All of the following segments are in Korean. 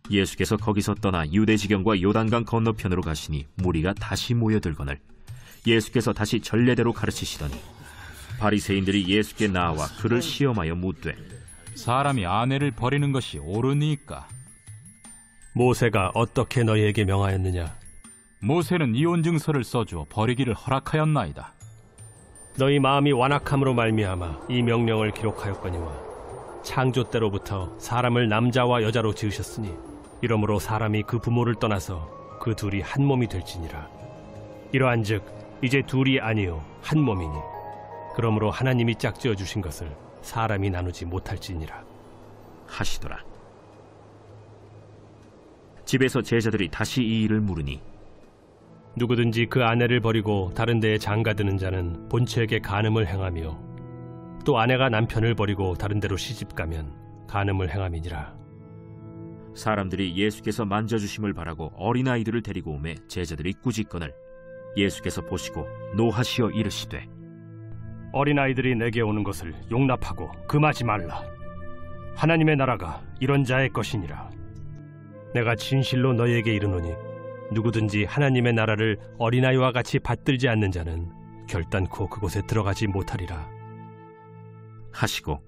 예수께서 거기서 떠나 유대 지경과 요단강 건너편으로 가시니 무리가 다시 모여들거늘 예수께서 다시 전례대로 가르치시더니 바리새인들이 예수께 나와 그를 시험하여 묻되 사람이 아내를 버리는 것이 옳으니까? 모세가 어떻게 너희에게 명하였느냐? 모세는 이혼 증서를 써주어 버리기를 허락하였나이다. 너희 마음이 완악함으로 말미암아 이 명령을 기록하였거니와 창조 때로부터 사람을 남자와 여자로 지으셨으니 이러므로 사람이 그 부모를 떠나서 그 둘이 한 몸이 될지니라. 이러한즉 이제 둘이 아니요 한 몸이니 그러므로 하나님이 짝지어 주신 것을 사람이 나누지 못할지니라 하시더라. 집에서 제자들이 다시 이 일을 물으니 누구든지 그 아내를 버리고 다른 데에 장가드는 자는 본처에게 간음을 행하며 또 아내가 남편을 버리고 다른 데로 시집가면 간음을 행함이니라. 사람들이 예수께서 만져주심을 바라고 어린아이들을 데리고 오매 제자들이 꾸짖거늘 예수께서 보시고 노하시어 이르시되 어린아이들이 내게 오는 것을 용납하고 금하지 말라. 하나님의 나라가 이런 자의 것이니라. 내가 진실로 너희에게 이르노니 누구든지 하나님의 나라를 어린아이와 같이 받들지 않는 자는 결단코 그곳에 들어가지 못하리라 하시고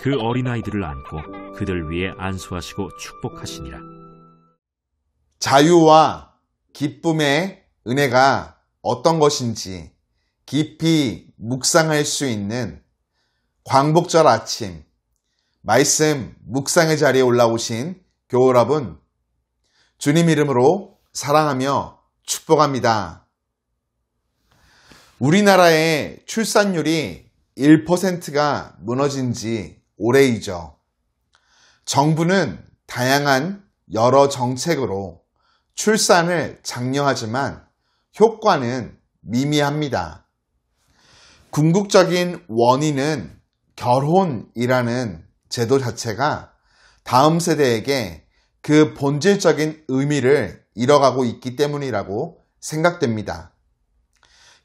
그 어린아이들을 안고 그들 위에 안수하시고 축복하시니라. 자유와 기쁨의 은혜가 어떤 것인지 깊이 묵상할 수 있는 광복절 아침 말씀 묵상의 자리에 올라오신 교우 여러분, 주님 이름으로 사랑하며 축복합니다. 우리나라의 출산율이 1%가 무너진 지 오래이죠. 정부는 다양한 여러 정책으로 출산을 장려하지만 효과는 미미합니다. 궁극적인 원인은 결혼이라는 제도 자체가 다음 세대에게 그 본질적인 의미를 잃어가고 있기 때문이라고 생각됩니다.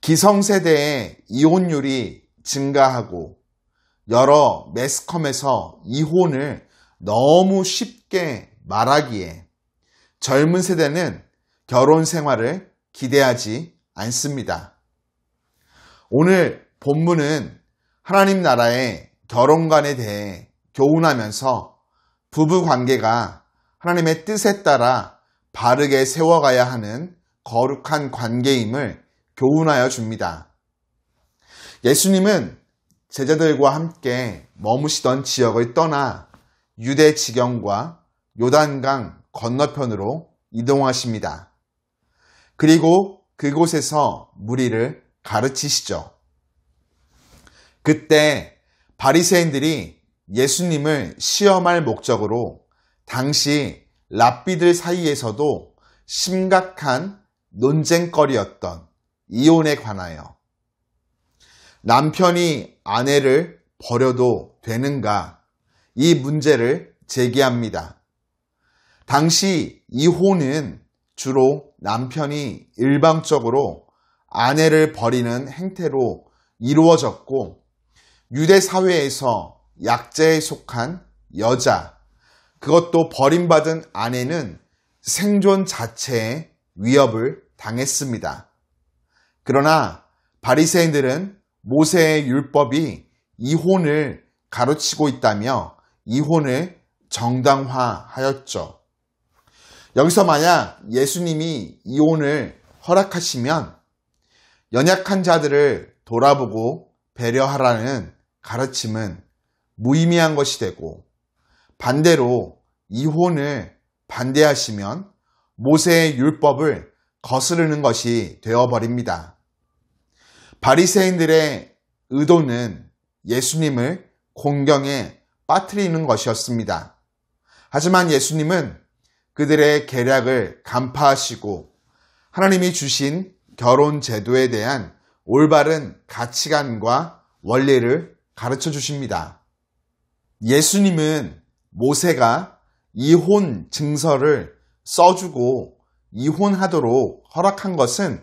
기성세대의 이혼율이 증가하고 여러 매스컴에서 이혼을 너무 쉽게 말하기에 젊은 세대는 결혼 생활을 기대하지 않습니다. 오늘 본문은 하나님 나라의 결혼관에 대해 교훈하면서 부부 관계가 하나님의 뜻에 따라 바르게 세워가야 하는 거룩한 관계임을 교훈하여 줍니다. 예수님은 제자들과 함께 머무시던 지역을 떠나 유대 지경과 요단강 건너편으로 이동하십니다. 그리고 그곳에서 무리를 가르치시죠. 그때 바리새인들이 예수님을 시험할 목적으로 당시 랍비들 사이에서도 심각한 논쟁거리였던 이혼에 관하여 남편이 아내를 버려도 되는가 이 문제를 제기합니다. 당시 이혼은 주로 남편이 일방적으로 아내를 버리는 행태로 이루어졌고 유대 사회에서 약자에 속한 여자, 그것도 버림받은 아내는 생존 자체에 위협을 당했습니다. 그러나 바리새인들은 모세의 율법이 이혼을 가르치고 있다며 이혼을 정당화하였죠. 여기서 만약 예수님이 이혼을 허락하시면 연약한 자들을 돌아보고 배려하라는 가르침은 무의미한 것이 되고 반대로 이혼을 반대하시면 모세의 율법을 거스르는 것이 되어버립니다. 바리새인들의 의도는 예수님을 공경에 빠뜨리는 것이었습니다. 하지만 예수님은 그들의 계략을 간파하시고 하나님이 주신 결혼 제도에 대한 올바른 가치관과 원리를 가르쳐 주십니다. 예수님은 모세가 이혼 증서를 써주고 이혼하도록 허락한 것은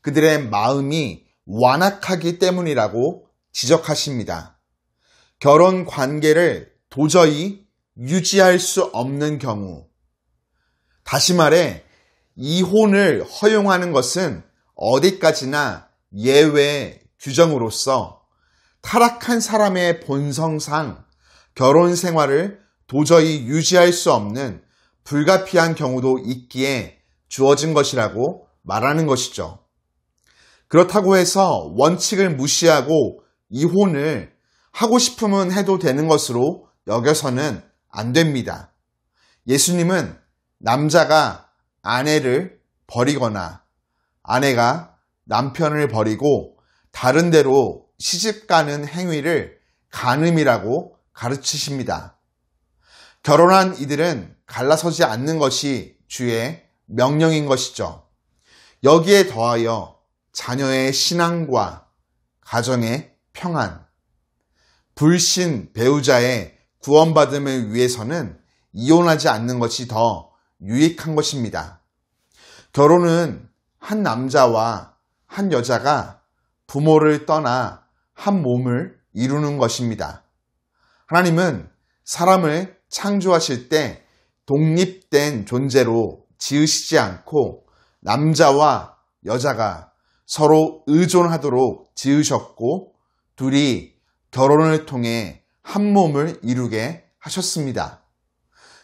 그들의 마음이 완악하기 때문이라고 지적하십니다. 결혼 관계를 도저히 유지할 수 없는 경우, 다시 말해 이혼을 허용하는 것은 어디까지나 예외 규정으로서 타락한 사람의 본성상 결혼 생활을 도저히 유지할 수 없는 불가피한 경우도 있기에 주어진 것이라고 말하는 것이죠. 그렇다고 해서 원칙을 무시하고 이혼을 하고 싶으면 해도 되는 것으로 여겨서는 안 됩니다. 예수님은 남자가 아내를 버리거나 아내가 남편을 버리고 다른 데로 시집가는 행위를 간음이라고 가르치십니다. 결혼한 이들은 갈라서지 않는 것이 주의 명령인 것이죠. 여기에 더하여 자녀의 신앙과 가정의 평안, 불신 배우자의 구원받음을 위해서는 이혼하지 않는 것이 더 유익한 것입니다. 결혼은 한 남자와 한 여자가 부모를 떠나 한 몸을 이루는 것입니다. 하나님은 사람을 창조하실 때 독립된 존재로 지으시지 않고 남자와 여자가 서로 의존하도록 지으셨고 둘이 결혼을 통해 한 몸을 이루게 하셨습니다.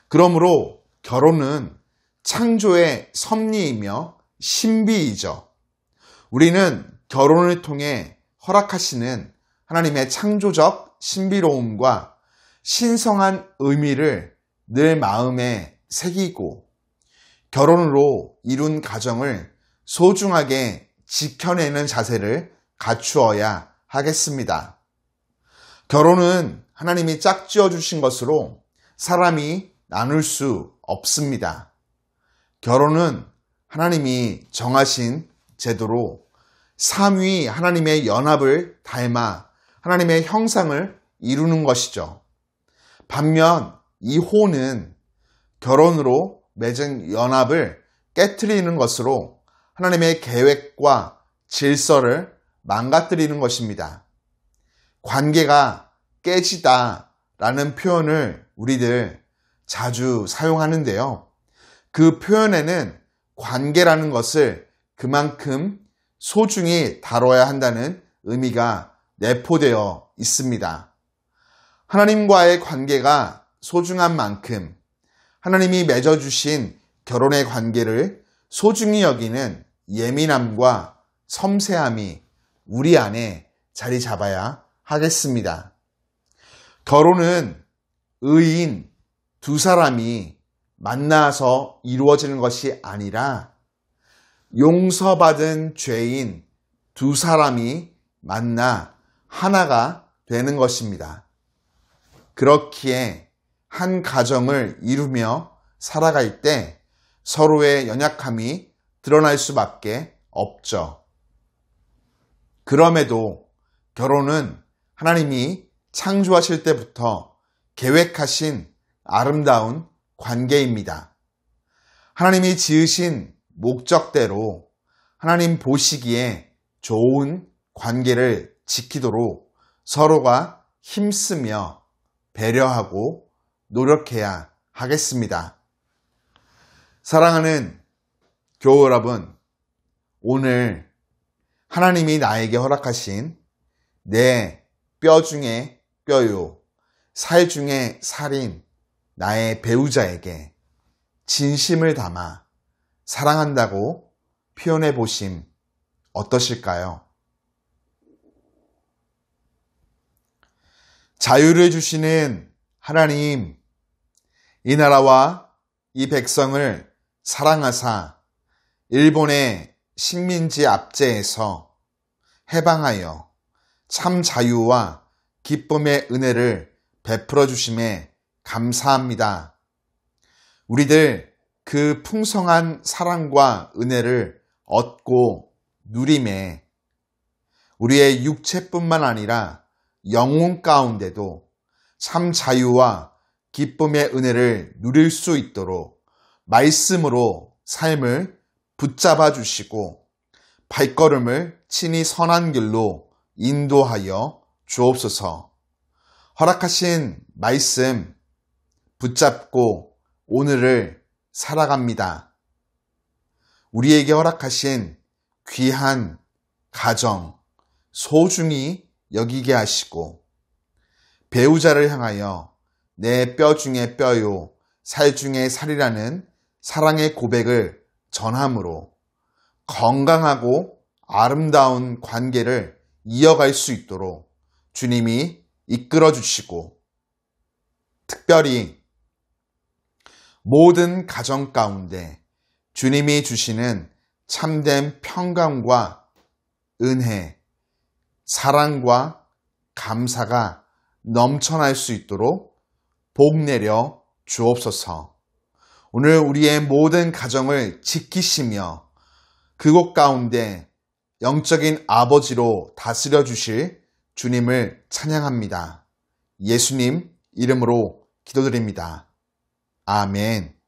그러므로 결혼은 창조의 섭리이며 신비이죠. 우리는 결혼을 통해 허락하시는 하나님의 창조적 신비로움과 신성한 의미를 늘 마음에 새기고 결혼으로 이룬 가정을 소중하게 지켜내는 자세를 갖추어야 하겠습니다. 결혼은 하나님이 짝지어 주신 것으로 사람이 나눌 수 없습니다. 결혼은 하나님이 정하신 제도로 삼위 하나님의 연합을 닮아 하나님의 형상을 이루는 것이죠. 반면 이혼은 결혼으로 맺은 연합을 깨트리는 것으로 하나님의 계획과 질서를 망가뜨리는 것입니다. 관계가 깨지다라는 표현을 우리들 자주 사용하는데요. 그 표현에는 관계라는 것을 그만큼 소중히 다뤄야 한다는 의미가 내포되어 있습니다. 하나님과의 관계가 소중한 만큼 하나님이 맺어주신 결혼의 관계를 소중히 여기는 예민함과 섬세함이 우리 안에 자리 잡아야 하겠습니다. 결혼은 의인 두 사람이 만나서 이루어지는 것이 아니라 용서받은 죄인 두 사람이 만나 하나가 되는 것입니다. 그렇기에 한 가정을 이루며 살아갈 때 서로의 연약함이 드러날 수밖에 없죠. 그럼에도 결혼은 하나님이 창조하실 때부터 계획하신 아름다운 관계입니다. 하나님이 지으신 목적대로 하나님 보시기에 좋은 관계를 지키도록 서로가 힘쓰며 배려하고 노력해야 하겠습니다. 사랑하는 교우 여러분, 오늘 하나님이 나에게 허락하신 내 뼈 중에 뼈요, 살 중에 살인 나의 배우자에게 진심을 담아 사랑한다고 표현해 보심 어떠실까요? 자유를 주시는 하나님, 이 나라와 이 백성을 사랑하사 일본의 식민지 압제에서 해방하여 참 자유와 기쁨의 은혜를 베풀어 주심에 감사합니다. 우리들 그 풍성한 사랑과 은혜를 얻고 누림에 우리의 육체뿐만 아니라 영혼 가운데도 참 자유와 기쁨의 은혜를 누릴 수 있도록 말씀으로 삶을 붙잡아 주시고 발걸음을 친히 선한 길로 인도하여 주옵소서. 허락하신 말씀 붙잡고 오늘을 살아갑니다. 우리에게 허락하신 귀한 가정 소중히 여기게 하시고 배우자를 향하여 내 뼈 중에 뼈요 살 중에 살이라는 사랑의 고백을 전함으로 건강하고 아름다운 관계를 이어갈 수 있도록 주님이 이끌어 주시고 특별히 모든 가정 가운데 주님이 주시는 참된 평강과 은혜, 사랑과 감사가 넘쳐날 수 있도록 복 내려 주옵소서. 오늘 우리의 모든 가정을 지키시며 그곳 가운데 영적인 아버지로 다스려 주실 주님을 찬양합니다. 예수님 이름으로 기도드립니다. 아멘.